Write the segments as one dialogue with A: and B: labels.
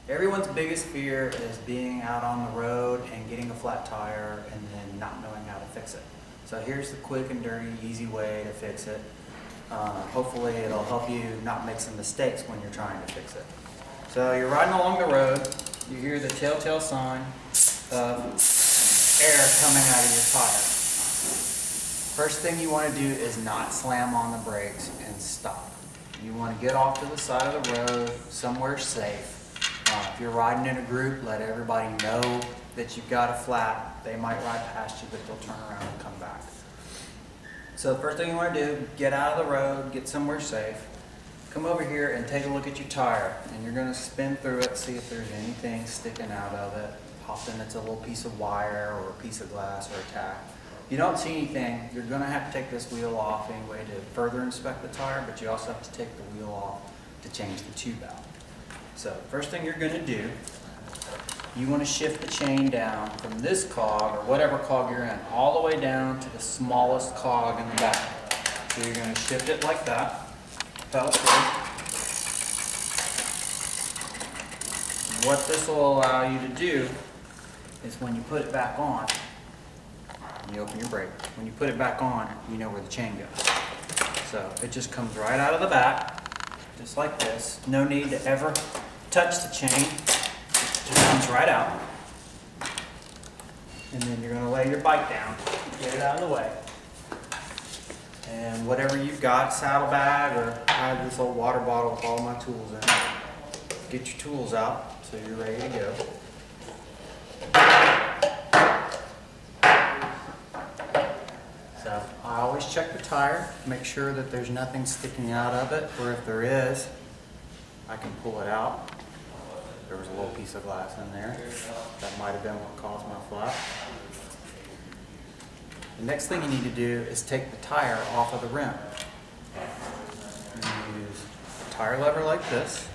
A: Everyone's biggest fear is being out on the road and getting a flat tire and then not knowing how to fix it. So here's the quick and dirty, easy way to fix it. Hopefully it'll help you not make some mistakes when you're trying to fix it. So you're riding along the road, you hear the telltale sign of air coming out of your tire. First thing you want to do is not slam on the brakes and stop. You want to get off to the side of the road, somewhere safe. If you're riding in a group, let everybody know that you've got a flat. They might ride past you, but they'll turn around and come back. So the first thing you want to do, get out of the road, get somewhere safe. Come over here and take a look at your tire. And you're going to spin through it, see if there's anything sticking out of it. Often it's a little piece of wire or a piece of glass or a tack. If you don't see anything, you're going to have to take this wheel off anyway to further inspect the tire, but you also have to take the wheel off to change the tube out. So first thing you're going to do, you want to shift the chain down from this cog, or whatever cog you're in, all the way down to the smallest cog in the back. So you're going to shift it like that. Felt good. What this will allow you to do is when you put it back on, you open your brake. When you put it back on, you know where the chain goes. So it just comes right out of the back, just like this. No need to ever touch the chain. It just comes right out. And then you're going to lay your bike down, get it out of the way. And whatever you've got, saddlebag, or I have this old water bottle with all my tools in it. Get your tools out so you're ready to go. So I always check the tire, make sure that there's nothing sticking out of it, or if there is, I can pull it out. There was a little piece of glass in there. That might have been what caused my flat. The next thing you need to do is take the tire off of the rim. You use a tire lever like this.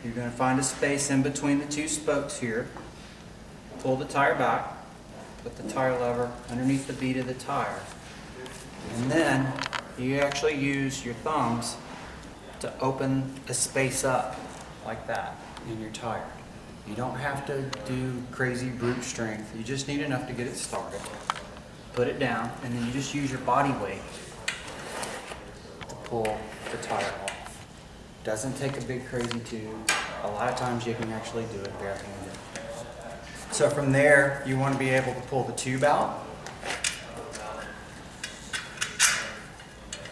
A: You're going to find a space in between the two spokes here. Pull the tire back, put the tire lever underneath the bead of the tire. And then you actually use your thumbs to open a space up like that in your tire. You don't have to do crazy brute strength. You just need enough to get it started. Put it down, and then you just use your body weight to pull the tire off. Doesn't take a big crazy tube. A lot of times you can actually do it barehanded. So from there, you want to be able to pull the tube out.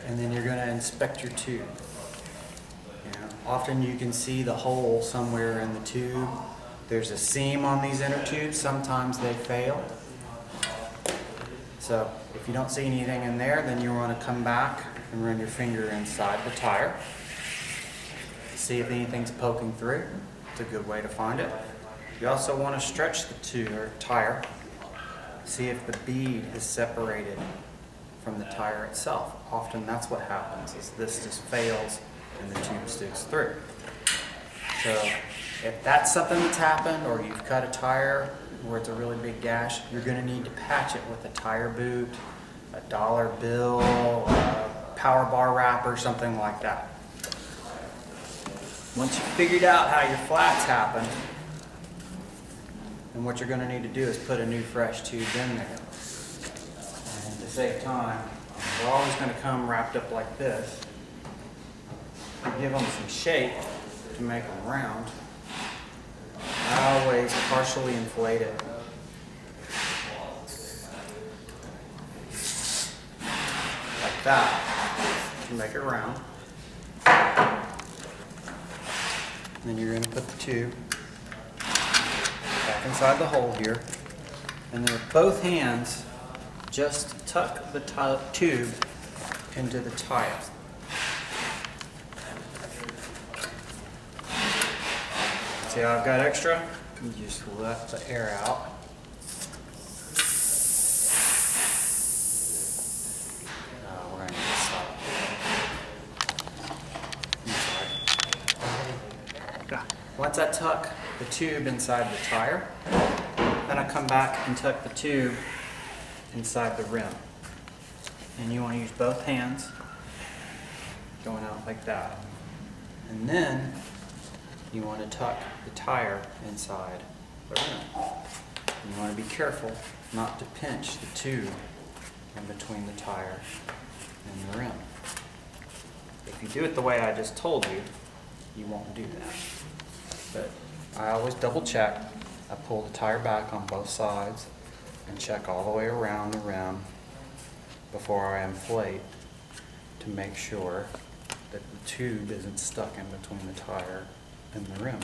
A: And then you're going to inspect your tube. Often you can see the hole somewhere in the tube. There's a seam on these inner tubes. Sometimes they fail. So if you don't see anything in there, then you want to come back and run your finger inside the tire. See if anything's poking through. It's a good way to find it. You also want to stretch the tire. See if the bead is separated from the tire itself. Often that's what happens, is this just fails and the tube sticks through. So if that's something that's happened, or you've cut a tire where it's a really big gash, you're going to need to patch it with a tire boot, a dollar bill, a power bar wrapper, something like that. Once you've figured out how your flats happen, then what you're going to need to do is put a new fresh tube in there. And to save time, they're always going to come wrapped up like this. To give them some shape to make them round, I always partially inflate it. Like that, to make it round. And then you're going to put the tube back inside the hole here. And then with both hands, just tuck the tube into the tire. See how I've got extra? You just let the air out. We're going to need this side. Once I tuck the tube inside the tire, then I come back and tuck the tube inside the rim. And you want to use both hands going out like that. And then you want to tuck the tire inside the rim. And you want to be careful not to pinch the tube in between the tire and the rim. If you do it the way I just told you, you won't do that. But I always double check. I pull the tire back on both sides and check all the way around the rim before I inflate to make sure that the tube isn't stuck in between the tire and the rim.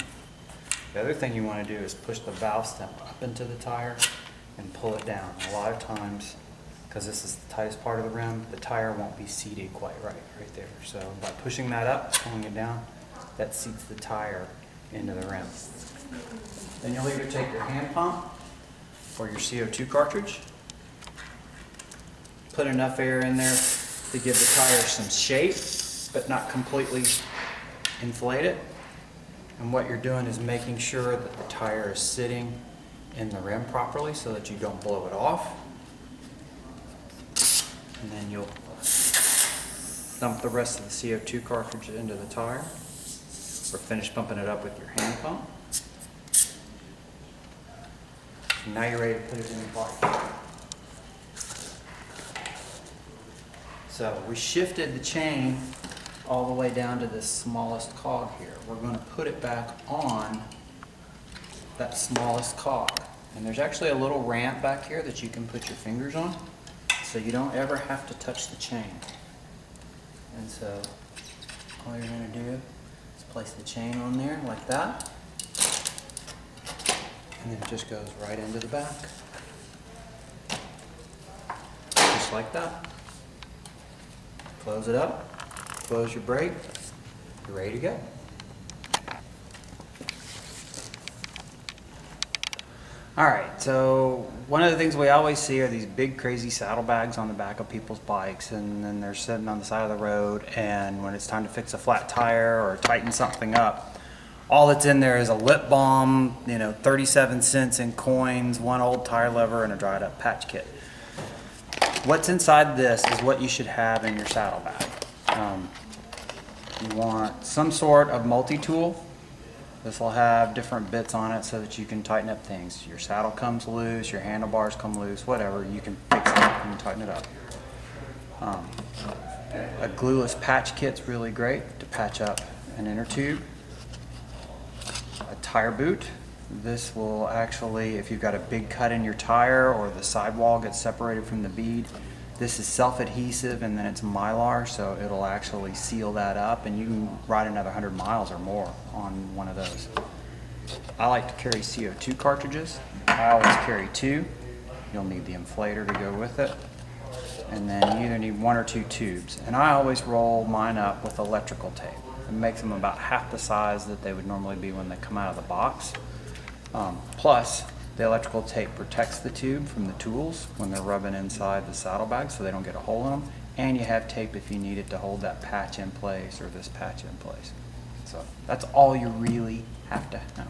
A: The other thing you want to do is push the valve stem up into the tire and pull it down. A lot of times, because this is the tightest part of the rim, the tire won't be seated quite right there. So by pushing that up, pulling it down, that seats the tire into the rim. Then you'll either take your hand pump or your CO2 cartridge, put enough air in there to give the tire some shape, but not completely inflate it. And what you're doing is making sure that the tire is sitting in the rim properly so that you don't blow it off. And then you'll dump the rest of the CO2 cartridge into the tire, or finish pumping it up with your hand pump. And now you're ready to put it in the bike. So we shifted the chain all the way down to this smallest cog here. We're going to put it back on that smallest cog. And there's actually a little ramp back here that you can put your fingers on, so you don't ever have to touch the chain. And so all you're going to do is place the chain on there like that, and then it just goes right into the back. Just like that. Close it up, close your brake, you're ready to go. All right, so one of the things we always see are these big crazy saddlebags on the back of people's bikes, and then they're sitting on the side of the road, and when it's time to fix a flat tire or tighten something up, all that's in there is a lip balm, 37 cents in coins, one old tire lever, and a dried up patch kit. What's inside this is what you should have in your saddlebag. You want some sort of multi-tool. This will have different bits on it so that you can tighten up things. Your saddle comes loose, your handlebars come loose, whatever, you can fix it and tighten it up. A glueless patch kit's really great to patch up an inner tube. A tire boot. This will actually, if you've got a big cut in your tire or the sidewall gets separated from the bead, this is self-adhesive and then it's Mylar, so it'll actually seal that up and you can ride another 100 miles or more on one of those. I like to carry CO2 cartridges. I always carry 2. You'll need the inflator to go with it. And then you either need 1 or 2 tubes. And I always roll mine up with electrical tape. It makes them about half the size that they would normally be when they come out of the box. Plus, the electrical tape protects the tube from the tools when they're rubbing inside the saddlebag so they don't get a hole in them. And you have tape if you need it to hold that patch in place or this patch in place. So that's all you really have to know.